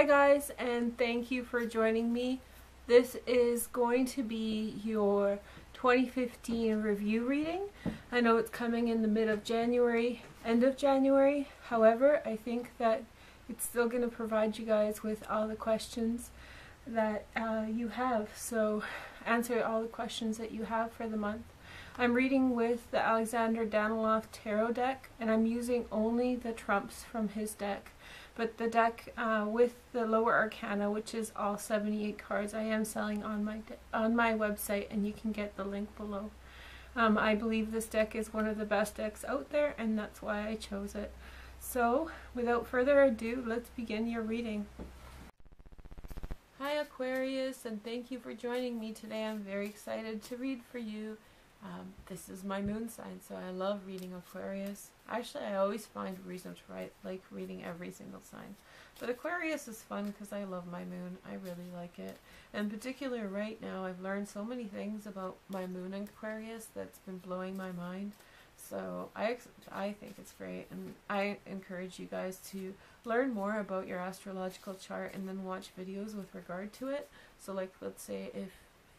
Hi guys, and thank you for joining me. This is going to be your 2015 review reading. I know it's coming in the mid of January, end of January. However, I think that it's still going to provide you guys with all the questions that you have. So answer all the questions that you have for the month. I'm reading with the Alexander Daniloff Tarot deck, and I'm using only the trumps from his deck. But the deck with the lower arcana, which is all 78 cards, I am selling on my website, and you can get the link below. I believe this deck is one of the best decks out there, and that's why I chose it. So, without further ado, let's begin your reading. Hi Aquarius, and thank you for joining me today. I'm very excited to read for you. This is my moon sign, so I love reading Aquarius. Actually, I always find a reason to like reading every single sign. But Aquarius is fun because I love my moon. I really like it. In particular, right now, I've learned so many things about my moon in Aquarius that's been blowing my mind. So I think it's great, and I encourage you guys to learn more about your astrological chart and then watch videos with regard to it. So like, let's say if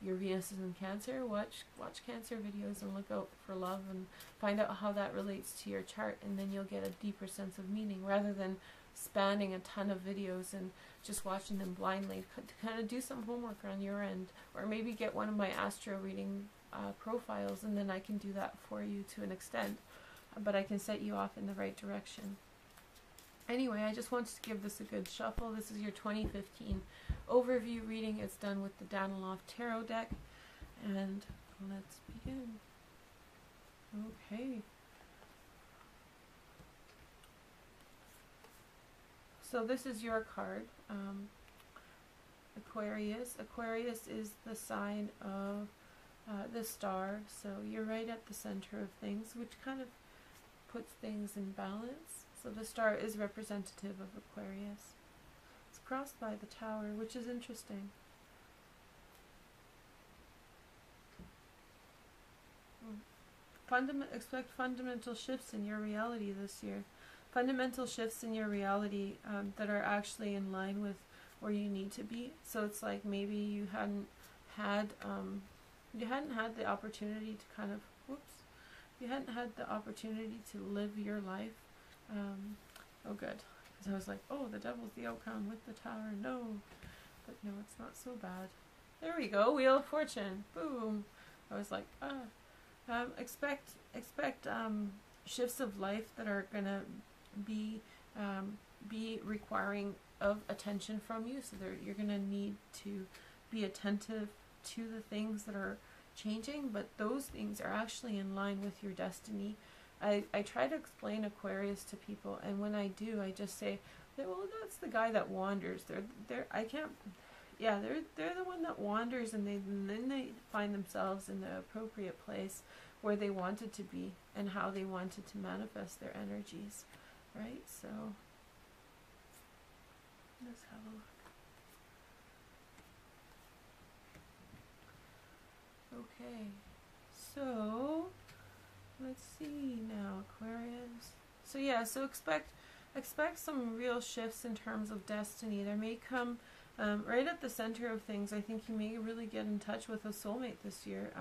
your Venus is in Cancer, watch Cancer videos and look out for love and find out how that relates to your chart, and then you'll get a deeper sense of meaning rather than spanning a ton of videos and just watching them blindly. To kind of do some homework on your end, or maybe get one of my astro reading profiles, and then I can do that for you to an extent, but I can set you off in the right direction. Anyway, I just wanted to give this a good shuffle. This is your 2015 overview reading. It's done with the Daniloff Tarot deck. And let's begin. Okay. So this is your card. Aquarius. Aquarius is the sign of the star. So you're right at the center of things, which kind of puts things in balance. So the star is representative of Aquarius. It's crossed by the tower, which is interesting. Expect fundamental shifts in your reality this year. Fundamental shifts in your reality that are actually in line with where you need to be. So it's like maybe you hadn't had the opportunity to kind of you hadn't had the opportunity to live your life. Oh good, because I was like, oh, the devil's the outcome with the tower. No, but no, it's not so bad. There we go, Wheel of Fortune. Boom. I was like, expect shifts of life that are gonna be requiring of attention from you. So you're gonna need to be attentive to the things that are changing, but those things are actually in line with your destiny. I try to explain Aquarius to people, and when I do, I just say, well, that's the guy that wanders. They're the one that wanders, and then they find themselves in the appropriate place where they wanted to be and how they wanted to manifest their energies, right? So let's have a look. Okay, so let's see now, Aquarius. So yeah, so expect some real shifts in terms of destiny. There may come right at the center of things. I think you may really get in touch with a soulmate this year,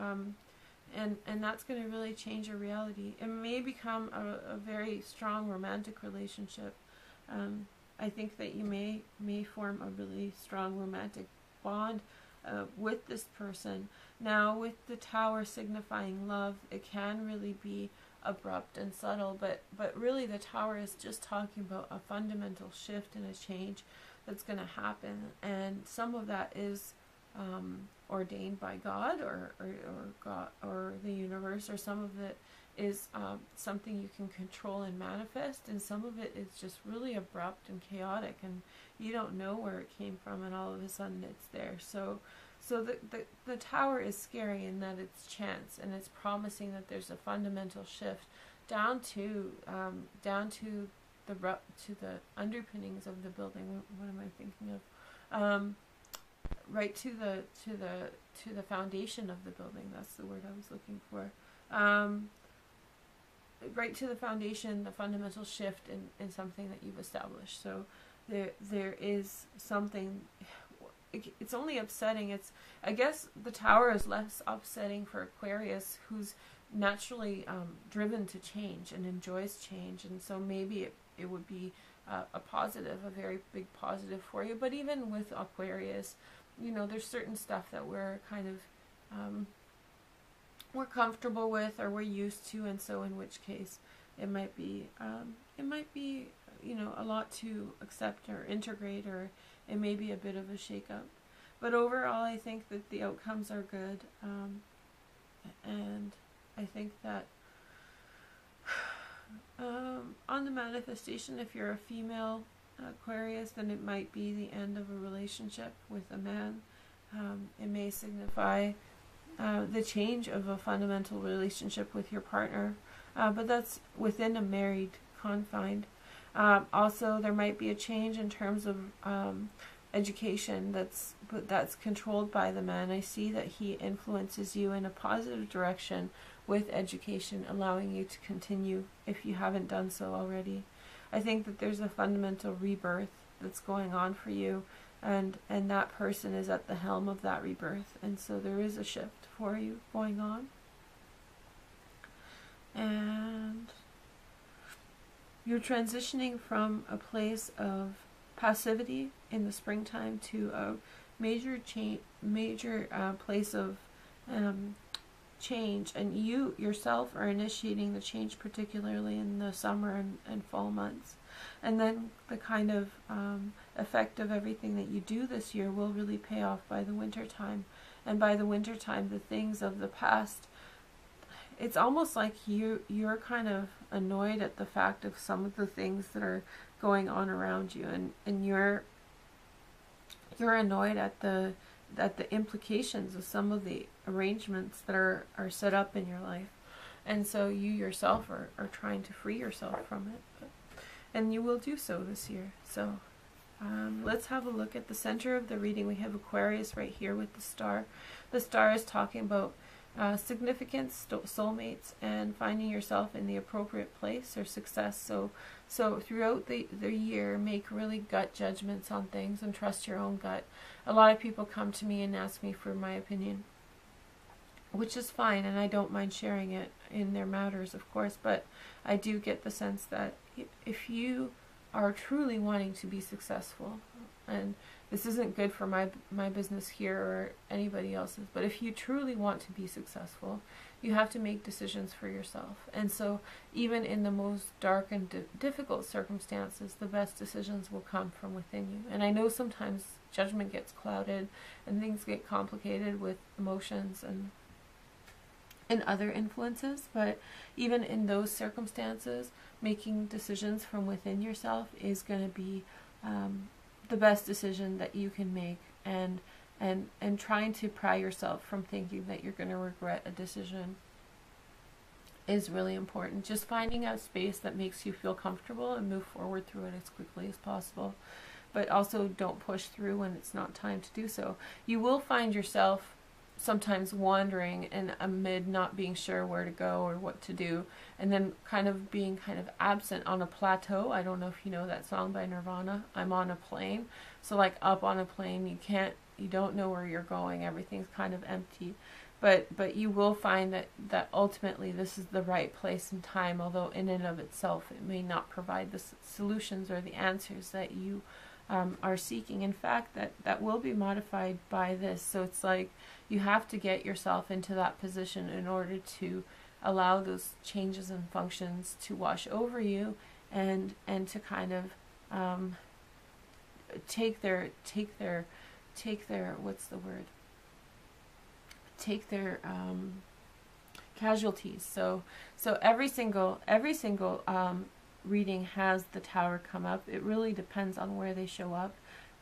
and that's going to really change your reality. It may become a very strong romantic relationship. I think that you may form a really strong romantic bond with this person. Now, with the tower signifying love, it can really be abrupt and subtle, but really the tower is just talking about a fundamental shift and a change that's going to happen, and some of that is ordained by God or God or the universe, or some of it is something you can control and manifest, and some of it is just really abrupt and chaotic, and you don't know where it came from, and all of a sudden it's there. So the tower is scary in that it's chance, and it's promising that there's a fundamental shift down to the underpinnings of the building. What am I thinking of? Right to the foundation of the building. That's the word I was looking for. right to the foundation, the fundamental shift in something that you've established. So there is something. It's only upsetting. I guess the Tower is less upsetting for Aquarius, who's naturally driven to change and enjoys change, and so maybe it would be a positive, a very big positive for you. But even with Aquarius, there's certain stuff that we're kind of we're comfortable with or we're used to, and so in which case it might be a lot to accept or integrate, or it may be a bit of a shake-up. But overall, I think that the outcomes are good, and I think that on the manifestation, if you're a female Aquarius, then it might be the end of a relationship with a man. It may signify the change of a fundamental relationship with your partner, but that's within a married confine. Also, there might be a change in terms of education that's controlled by the man. I see that he influences you in a positive direction with education, allowing you to continue if you haven't done so already. I think that there's a fundamental rebirth that's going on for you, and that person is at the helm of that rebirth, and so there is a shift for you going on. And you're transitioning from a place of passivity in the springtime to a major place of change, and you yourself are initiating the change, particularly in the summer and fall months. And then the kind of effect of everything that you do this year will really pay off by the winter time. And by the winter time, the things of the past, it's almost like you're kind of annoyed at the fact of some of the things that are going on around you, and you're annoyed at the implications of some of the arrangements that are set up in your life, and so you yourself are trying to free yourself from it, and you will do so this year. So let's have a look at the center of the reading. We have Aquarius right here with the star. The star is talking about significance, soulmates, and finding yourself in the appropriate place or success. So throughout the year, make really gut judgments on things and trust your own gut. A lot of people come to me and ask me for my opinion, which is fine, and I don't mind sharing it in their matters, of course, but I do get the sense that if you are truly wanting to be successful, and this isn't good for my business here or anybody else's, but if you truly want to be successful, you have to make decisions for yourself. And so even in the most dark and difficult circumstances, the best decisions will come from within you. And I know sometimes judgment gets clouded and things get complicated with emotions and other influences, but even in those circumstances, making decisions from within yourself is going to be the best decision that you can make, and trying to pry yourself from thinking that you're going to regret a decision is really important. Just finding a space that makes you feel comfortable and move forward through it as quickly as possible, but also don't push through when it's not time to do so. You will find yourself sometimes wandering and amid not being sure where to go or what to do, and then being absent on a plateau. I don't know if you know that song by Nirvana, I'm on a plane. So like up on a plane, you don't know where you're going, everything's kind of empty, but you will find that ultimately this is the right place and time, although in and of itself it may not provide the solutions or the answers that you are seeking. In fact, that will be modified by this. So it's like you have to get yourself into that position in order to allow those changes and functions to wash over you, and to kind of take their what's the word? Take their casualties. So every single reading has the Tower come up. It really depends on where they show up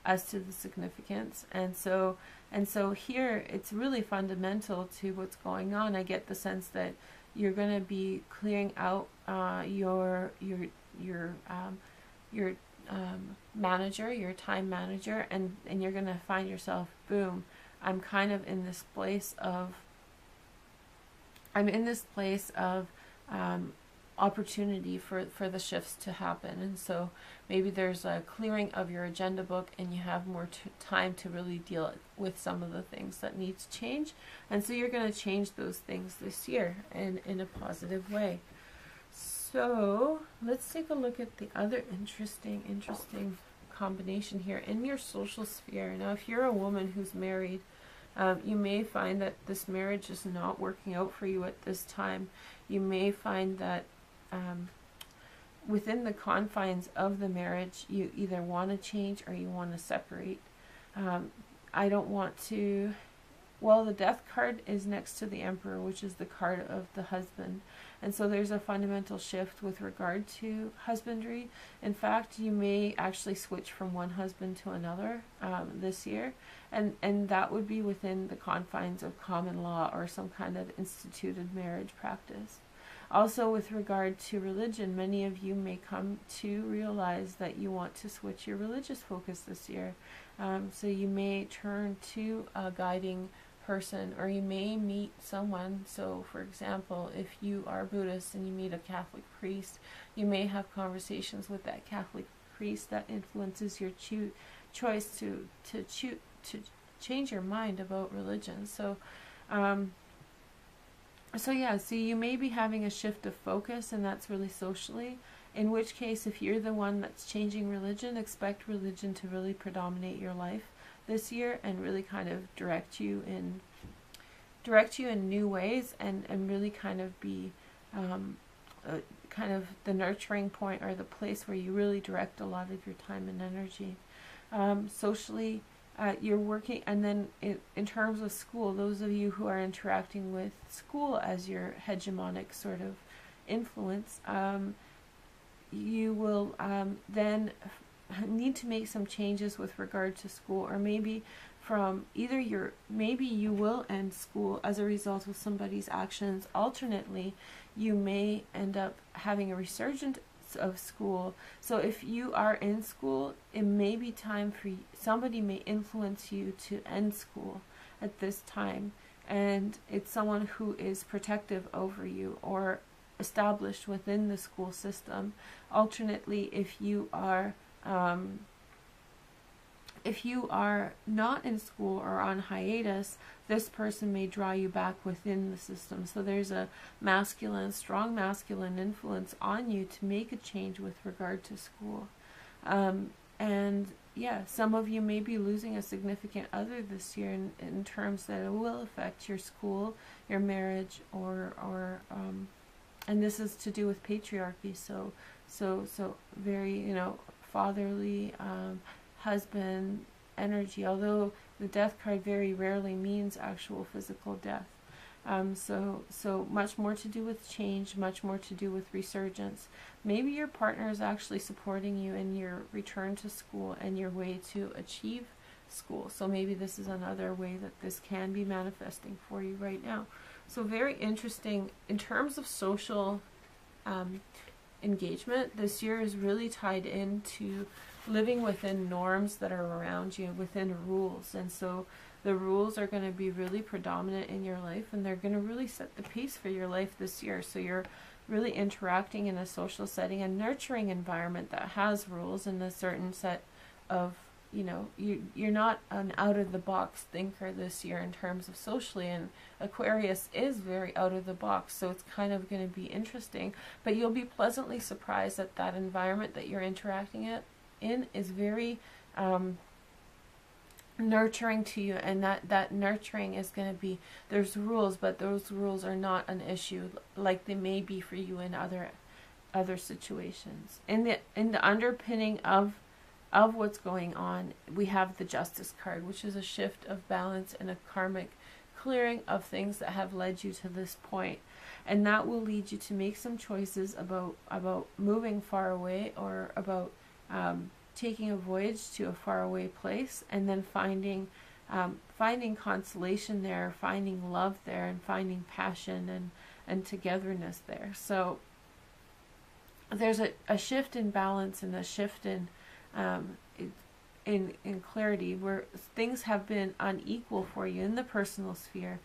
as to the significance, and so here it's really fundamental to what's going on. I get the sense that you're going to be clearing out your manager, your time manager, and you're going to find yourself, boom, I'm in this place of opportunity for the shifts to happen. And so maybe there's a clearing of your agenda book and you have more time to really deal with some of the things that need to change. And so you're going to change those things this year and in a positive way. So let's take a look at the other interesting combination here in your social sphere. Now, if you're a woman who's married, you may find that this marriage is not working out for you at this time. You may find that within the confines of the marriage, you either want to change or you want to separate. I don't want to... Well, the Death card is next to the Emperor, which is the card of the husband. And so there's a fundamental shift with regard to husbandry. In fact, you may actually switch from one husband to another this year. And that would be within the confines of common law or some kind of instituted marriage practice. Also, with regard to religion, many of you may come to realize that you want to switch your religious focus this year. So you may turn to a guiding person, or you may meet someone. So for example, if you are Buddhist and you meet a Catholic priest, you may have conversations with that Catholic priest that influences your choice to change your mind about religion. So so you may be having a shift of focus, and that's really socially, in which case if you're the one that's changing religion, expect religion to really predominate your life this year and really kind of direct you in new ways, and really kind of be kind of the nurturing point, or the place where you really direct a lot of your time and energy. Socially, you're working, and then in terms of school, those of you who are interacting with school as your hegemonic sort of influence, you will then need to make some changes with regard to school, or maybe from maybe you will end school as a result of somebody's actions. Alternately, you may end up having a resurgence of school. So if you are in school, it may be time for somebody may influence you to end school at this time, and it's someone who is protective over you or established within the school system. Alternately, if you are not in school or on hiatus, this person may draw you back within the system. So there's a strong masculine influence on you to make a change with regard to school. And yeah, some of you may be losing a significant other this year in terms that it will affect your school, your marriage, or and this is to do with patriarchy. So very, fatherly, husband energy, although the Death card very rarely means actual physical death. So much more to do with change, much more to do with resurgence. Maybe your partner is actually supporting you in your return to school and your way to achieve school. So maybe this is another way that this can be manifesting for you right now. So very interesting. In terms of social engagement, this year is really tied into living within norms that are around you, within rules. And so the rules are going to be really predominant in your life, and they're going to really set the pace for your life this year. So you're really interacting in a social setting, a nurturing environment that has rules and a certain set of, you're not an out-of-the-box thinker this year in terms of socially, and Aquarius is very out-of-the-box, so it's kind of going to be interesting. But you'll be pleasantly surprised that that environment that you're interacting in is very nurturing to you, and that nurturing is going to be, there's rules, but those rules are not an issue like they may be for you in other situations. In the underpinning of what's going on, we have the Justice card, which is a shift of balance and a karmic clearing of things that have led you to this point. And that will lead you to make some choices about moving far away, or about taking a voyage to a faraway place, and then finding consolation there, finding love there, and finding passion and togetherness there. So there's a shift in balance and a shift in clarity, where things have been unequal for you in the personal sphere,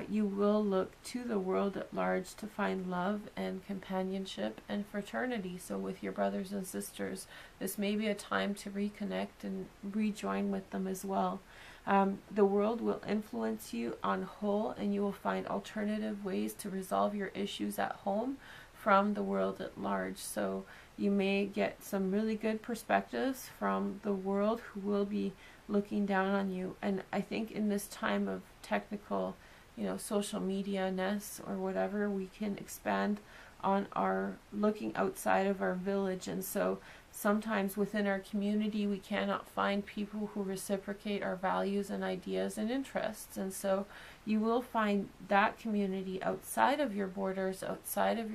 you will look to the world at large to find love and companionship and fraternity. So with your brothers and sisters, this may be a time to reconnect and rejoin with them as well. The world will influence you on whole, and you will find alternative ways to resolve your issues at home from the world at large. So you may get some really good perspectives from the world who will be looking down on you. And I think in this time of technical, social media-ness or whatever, we can expand on our looking outside of our village. And so sometimes within our community, we cannot find people who reciprocate our values and ideas and interests. And so you will find that community outside of your borders, outside of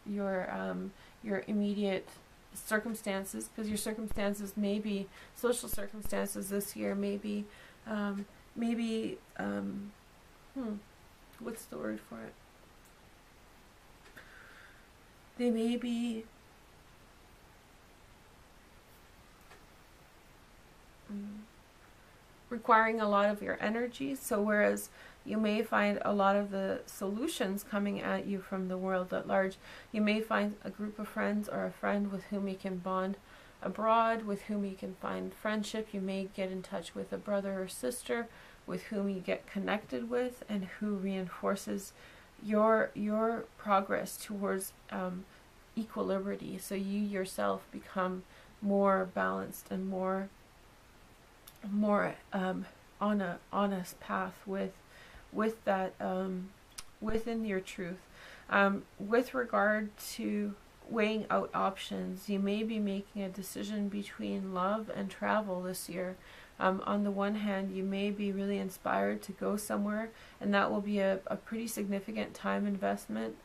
your immediate circumstances, because your circumstances may be social circumstances this year, maybe what's the word for it? They may be requiring a lot of your energy. So whereas you may find a lot of the solutions coming at you from the world at large, you may find a group of friends or a friend with whom you can bond abroad, with whom you can find friendship. You may get in touch with a brother or sister with whom you get connected with, and who reinforces your progress towards equilibrium. So you yourself become more balanced and more on a honest path with that within your truth. With regard to weighing out options, you may be making a decision between love and travel this year. On the one hand, you may be really inspired to go somewhere, and that will be a pretty significant time investment,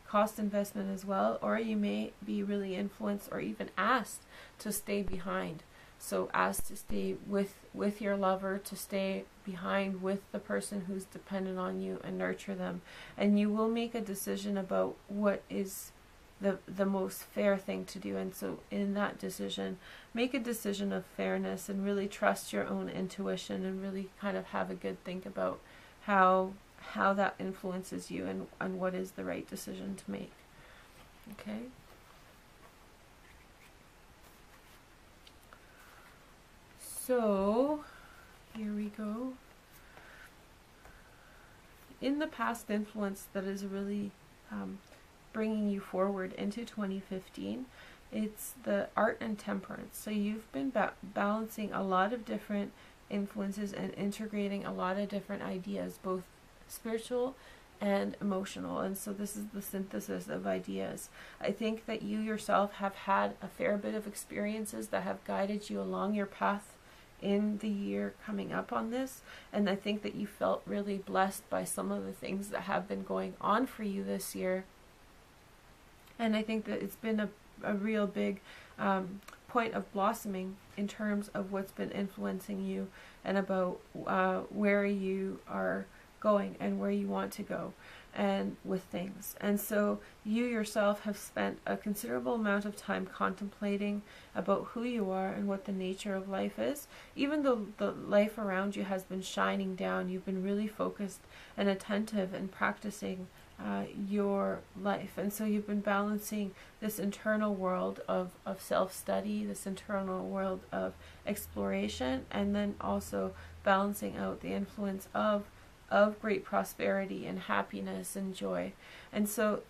cost investment as well, or you may be really influenced or even asked to stay behind. So asked to stay with your lover, to stay behind with the person who's dependent on you and nurture them. And you will make a decision about what is the most fair thing to do. And so in that decision, make a decision of fairness and really trust your own intuition, and really kind of have a good think about how that influences you and what is the right decision to make. Okay? So, here we go. In the past influence that is really bringing you forward into 2015, it's the art and temperance. So you've been balancing a lot of different influences and integrating a lot of different ideas, both spiritual and emotional. And so this is the synthesis of ideas. I think that you yourself have had a fair bit of experiences that have guided you along your path in the year coming up on this, and I think that you felt really blessed by some of the things that have been going on for you this year. And I think that it's been a real big point of blossoming in terms of what's been influencing you, and about where you are going and where you want to go and with things. And so you yourself have spent a considerable amount of time contemplating about who you are and what the nature of life is. Even though the life around you has been shining down, you've been really focused and attentive and practicing your life. And so you've been balancing this internal world of self-study, this internal world of exploration, and then also balancing out the influence of great prosperity and happiness and joy. And so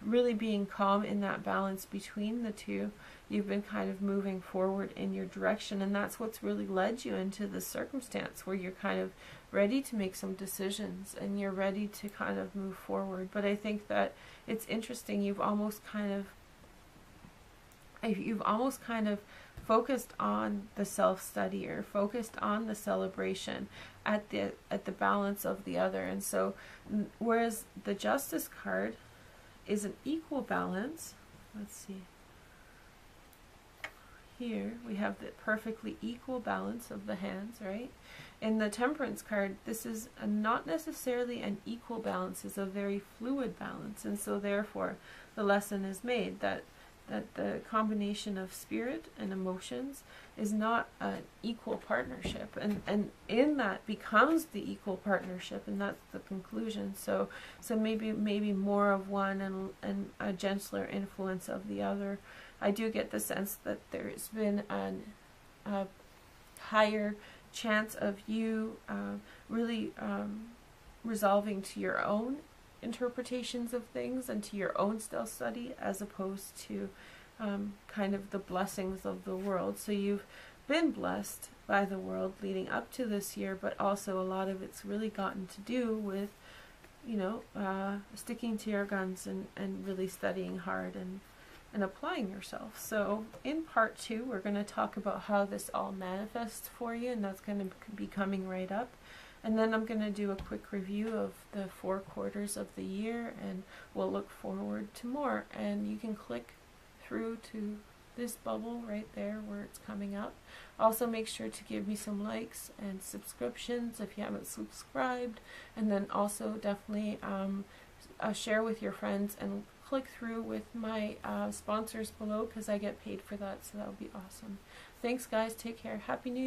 really being calm in that balance between the two, you've been kind of moving forward in your direction, and that's what's really led you into this circumstance where you're kind of ready to make some decisions and you're ready to kind of move forward. But I think that it's interesting, you've almost kind of focused on the self-study, or focused on the celebration at the balance of the other. And so whereas the Justice card is an equal balance, let's see, here we have the perfectly equal balance of the hands, right? In the Temperance card, this is not necessarily an equal balance, it's a very fluid balance. And so therefore the lesson is made that that the combination of spirit and emotions is not an equal partnership, and in that becomes the equal partnership, and that's the conclusion. So maybe more of one and a gentler influence of the other. I do get the sense that there's been a higher chance of you really resolving to your own interpretations of things and to your own self-study, as opposed to kind of the blessings of the world. So you've been blessed by the world leading up to this year, but also a lot of it's really gotten to do with, you know, sticking to your guns and really studying hard and applying yourself. So in part 2, we're going to talk about how this all manifests for you, and that's going to be coming right up. And then I'm going to do a quick review of the 4 quarters of the year, and we'll look forward to more. And you can click through to this bubble right there where it's coming up. Also make sure to give me some likes and subscriptions if you haven't subscribed, and then also definitely share with your friends and click through with my sponsors below, because I get paid for that, so that would be awesome. Thanks guys, take care, Happy New Year.